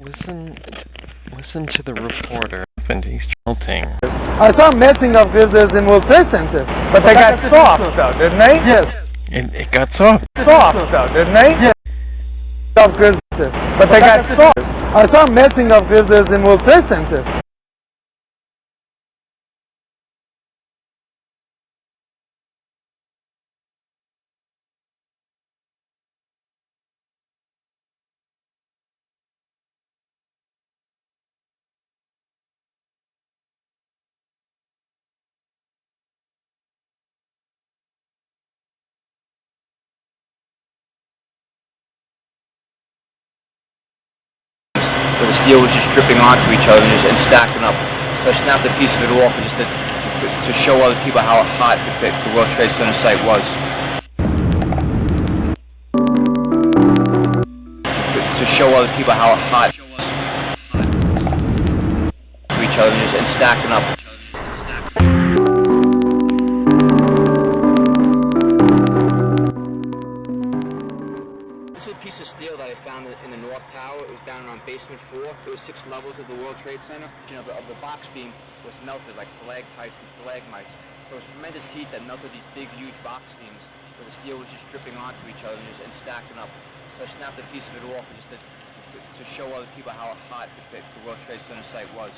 Listen to the reporter, and he's tilting. I saw messing of this in World Trade Center, but they got soft though, didn't they? Yes. It got soft. Soft though, didn't they? Yes. Of business, but they got soft. I saw messing of business in World Trade Center. So the steel was just dripping onto each other and stacking up. So I snapped a piece of it off just to show other people how hot the World Trade Center site was. To show other people how hot to each other and stacking up. This is a piece of steel that I found in the North Tower. It was down around basement 4. There were 6 levels of the World Trade Center. You know, the box beam was melted like stalactites and stalagmites. So it was tremendous heat that melted these big, huge box beams. So the steel was just dripping onto each other and stacking up. So I snapped a piece of it off just to show other people how hot the World Trade Center site was.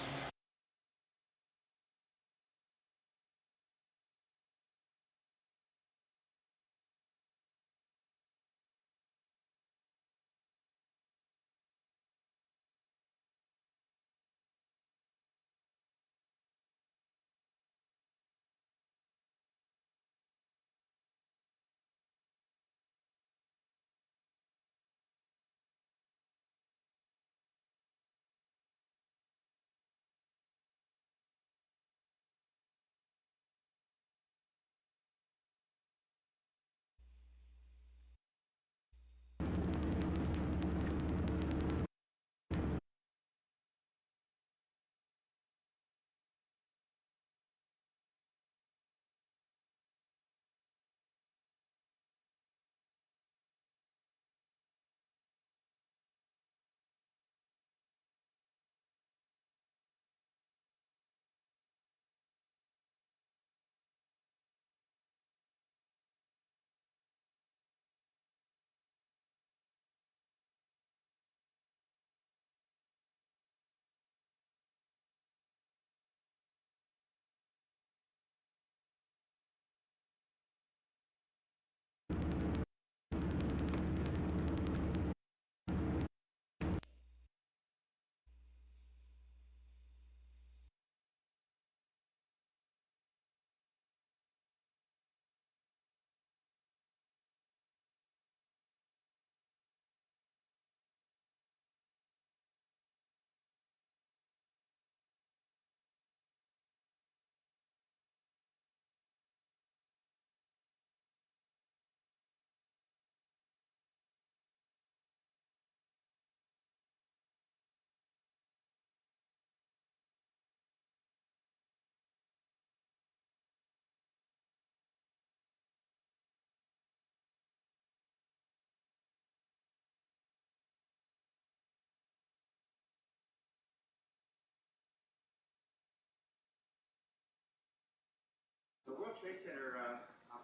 The World Trade Center,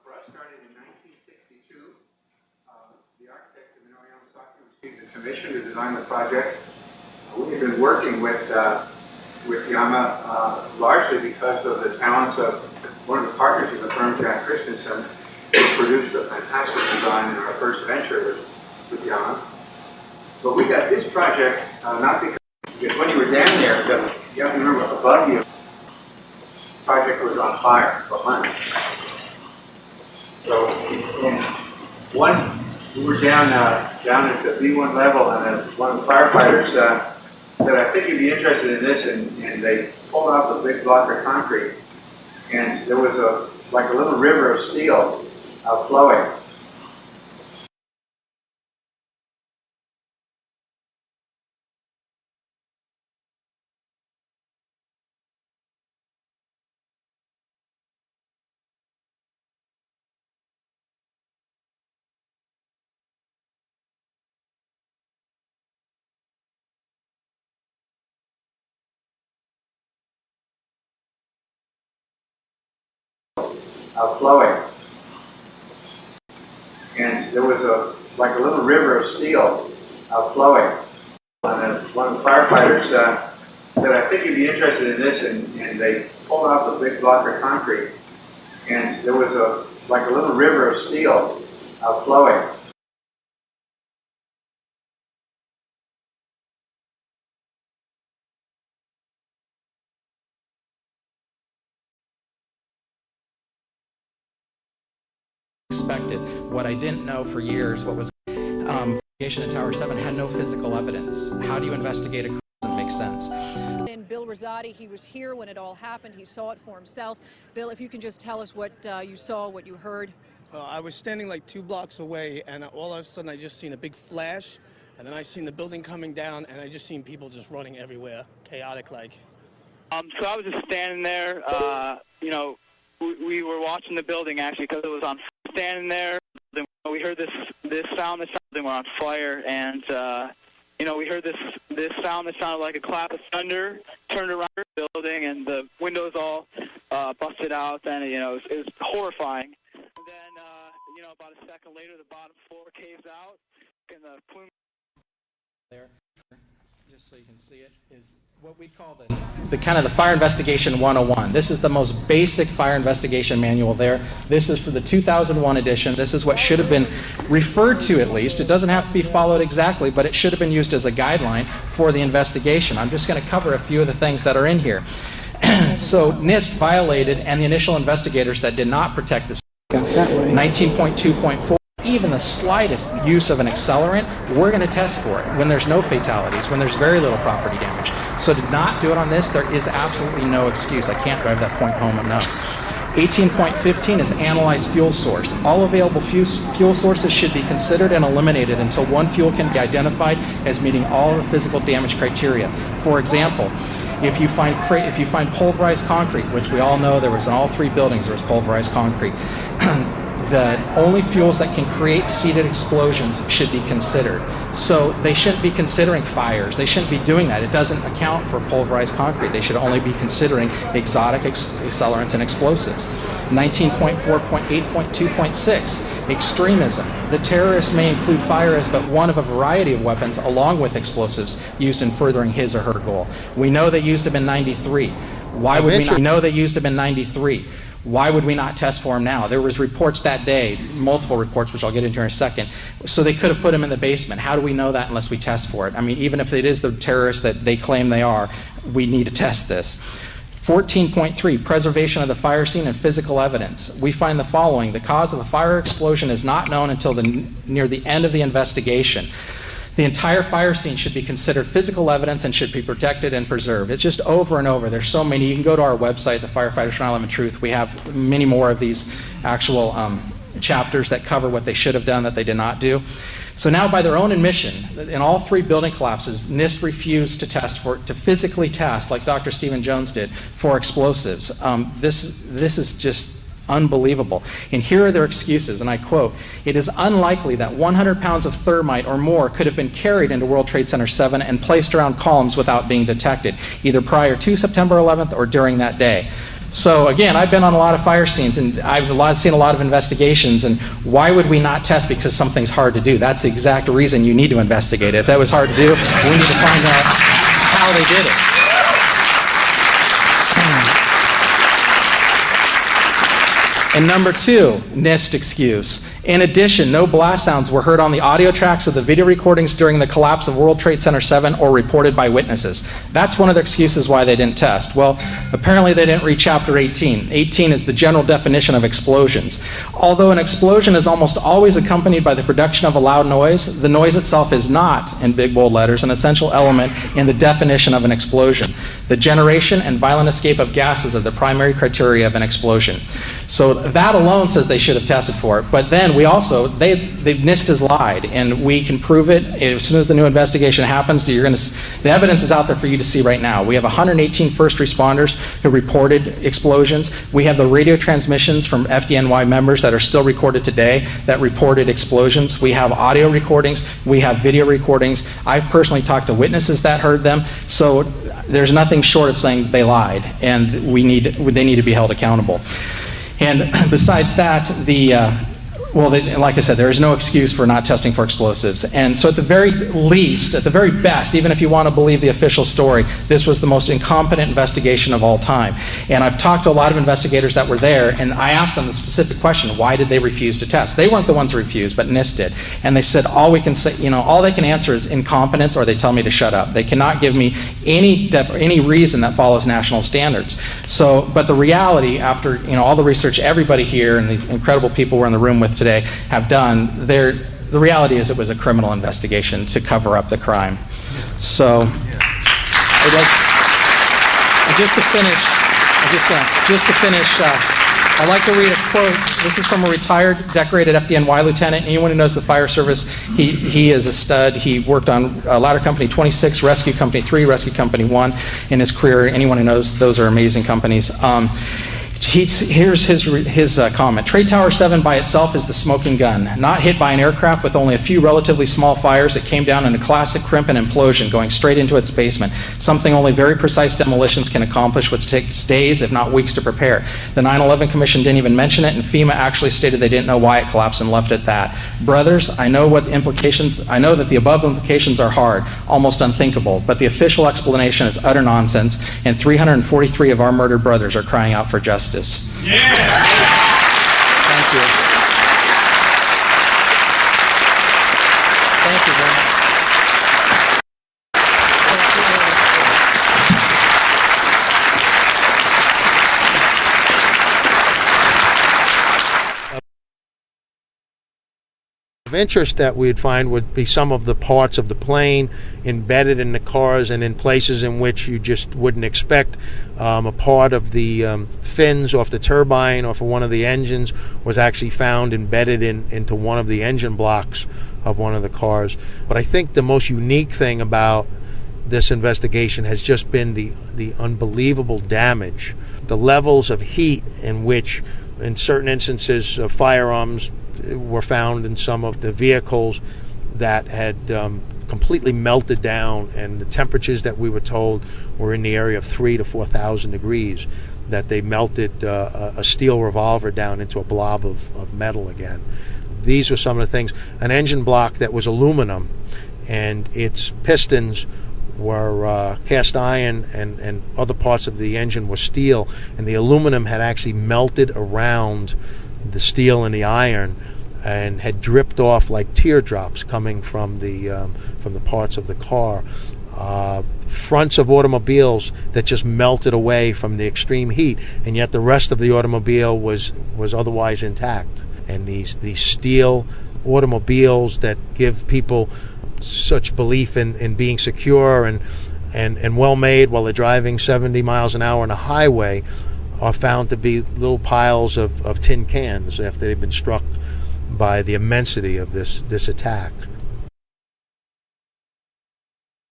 for us, started in 1962. The architect of Minoru Yamasaki received a commission to design the project. We have been working with Yama largely because of the talents of one of the partners of the firm, Jack Christensen, who produced a fantastic design in our first venture with Yama. So we got this project not because when you were down there, you have to remember above you. Project was on fire for months. So we were down at the B1 level, and one of the firefighters said, "I think you'd be interested in this," and they pulled off a big block of concrete, and there was like a little river of steel flowing. flowing. And there was like a little river of steel flowing. And one of the firefighters said, I think you'd be interested in this, and they pulled out the big block of concrete. And there was like a little river of steel flowing. Expected. What I didn't know for years, what was investigation at Tower 7 had no physical evidence. How do you investigate a crime? Doesn't make sense. And Bill Rosati, he was here when it all happened. He saw it for himself. Bill, if you can just tell us what you saw, what you heard. I was standing like 2 blocks away, and all of a sudden I just seen a big flash, and then I seen the building coming down, and I just seen people just running everywhere, chaotic like. So I was just standing there, you know, we were watching the building actually because it was on. Standing there, we heard this sound that sounded on fire, and you know, we heard this sound that sounded like a clap of thunder. Turned around the building, and the windows all busted out, and you know, it was horrifying. And then you know, about a second later, the bottom floor caves out, and the plume. There, just so you can see it, is what we call the kind of the Fire Investigation 101. This is the most basic fire investigation manual there. This is for the 2001 edition. This is what should have been referred to, at least. It doesn't have to be followed exactly, but it should have been used as a guideline for the investigation. I'm just going to cover a few of the things that are in here. So NIST violated, and the initial investigators that did not protect this 19.2.4. Even the slightest use of an accelerant, we're going to test for it when there's no fatalities, when there's very little property damage. So to not do it on this, there is absolutely no excuse. I can't drive that point home enough. 18.15 is analyze fuel source. All available fuel sources should be considered and eliminated until one fuel can be identified as meeting all the physical damage criteria. For example, if you find pulverized concrete, which we all know there was in all 3 buildings, there was pulverized concrete, the only fuels that can create seeded explosions should be considered. So they shouldn't be considering fires. They shouldn't be doing that. It doesn't account for pulverized concrete. They should only be considering exotic accelerants and explosives. 19.4.8.2.6, extremism. The terrorist may include fire as but one of a variety of weapons along with explosives used in furthering his or her goal. We know they used them in 93. Why would we not know they used them in 93? Why would we not test for him now? There was reports that day, multiple reports, which I'll get into in a second. So they could have put him in the basement. How do we know that unless we test for it? I mean, even if it is the terrorists that they claim they are, we need to test this. 14.3, preservation of the fire scene and physical evidence. We find the following. The cause of a fire explosion is not known until near the end of the investigation. The entire fire scene should be considered physical evidence and should be protected and preserved. It's just over and over. There's so many. You can go to our website, the Firefighters For Truth. We have many more of these actual chapters that cover what they should have done that they did not do. So now, by their own admission, in all 3 building collapses, NIST refused to physically test, like Dr. Stephen Jones did, for explosives. This is just unbelievable. And here are their excuses, and I quote, "It is unlikely that 100 pounds of thermite or more could have been carried into World Trade Center 7 and placed around columns without being detected, either prior to September 11th or during that day." So again, I've been on a lot of fire scenes, and I've seen a lot of investigations, and why would we not test because something's hard to do? That's the exact reason you need to investigate it. If that was hard to do, we need to find out how they did it. And number 2, NIST excuse. In addition, no blast sounds were heard on the audio tracks of the video recordings during the collapse of World Trade Center 7 or reported by witnesses. That's one of the excuses why they didn't test. Well, apparently they didn't read Chapter 18. 18 is the general definition of explosions. Although an explosion is almost always accompanied by the production of a loud noise, the noise itself is not, in big bold letters, an essential element in the definition of an explosion. The generation and violent escape of gases are the primary criteria of an explosion. So that alone says they should have tested for it. But then we also, NIST has lied, and we can prove it. As soon as the new investigation happens, the evidence is out there for you to see right now. We have 118 first responders who reported explosions. We have the radio transmissions from FDNY members that are still recorded today that reported explosions. We have audio recordings. We have video recordings. I've personally talked to witnesses that heard them. So there's nothing short of saying they lied, and they need to be held accountable. And besides that, like I said, there is no excuse for not testing for explosives. And so at the very least, at the very best, even if you want to believe the official story, this was the most incompetent investigation of all time. And I've talked to a lot of investigators that were there, and I asked them the specific question, why did they refuse to test? They weren't the ones who refused, but NIST did. And they said, all they can answer is incompetence, or they tell me to shut up. They cannot give me any reason that follows national standards. So, but the reality, after all the research everybody here and the incredible people we're in the room with today have done, the reality is it was a criminal investigation to cover up the crime. So, just to finish, I'd like to read a quote. This is from a retired, decorated FDNY lieutenant. Anyone who knows the fire service, he is a stud. He worked on Ladder Company 26, Rescue Company 3, Rescue Company 1 in his career. Anyone who knows, those are amazing companies. Here's his comment. Trade Tower 7 by itself is the smoking gun. Not hit by an aircraft with only a few relatively small fires, it came down in a classic crimp and implosion, going straight into its basement. Something only very precise demolitions can accomplish, which takes days, if not weeks, to prepare. The 9/11 Commission didn't even mention it, and FEMA actually stated they didn't know why it collapsed and left it that. Brothers, I know that the above implications are hard, almost unthinkable, but the official explanation is utter nonsense, and 343 of our murdered brothers are crying out for justice. Yeah. Thank you. Thank you very much. Of interest that we'd find would be some of the parts of the plane embedded in the cars and in places in which you just wouldn't expect. A part of the fins off the turbine or for one of the engines was actually found embedded into one of the engine blocks of one of the cars. But I think the most unique thing about this investigation has just been the unbelievable damage, the levels of heat in which, in certain instances, firearms were found in some of the vehicles that had completely melted down, and the temperatures that we were told were in the area of 3,000 to 4,000 degrees, that they melted a steel revolver down into a blob of metal again. These were some of the things. An engine block that was aluminum, and its pistons were cast iron, and other parts of the engine were steel, and the aluminum had actually melted around the steel and the iron and had dripped off like teardrops coming from the parts of the car. Fronts of automobiles that just melted away from the extreme heat, and yet the rest of the automobile was otherwise intact. And these steel automobiles that give people such belief in being secure and well made while they're driving 70 miles an hour on a highway are found to be little piles of tin cans after they've been struck by the immensity of this attack.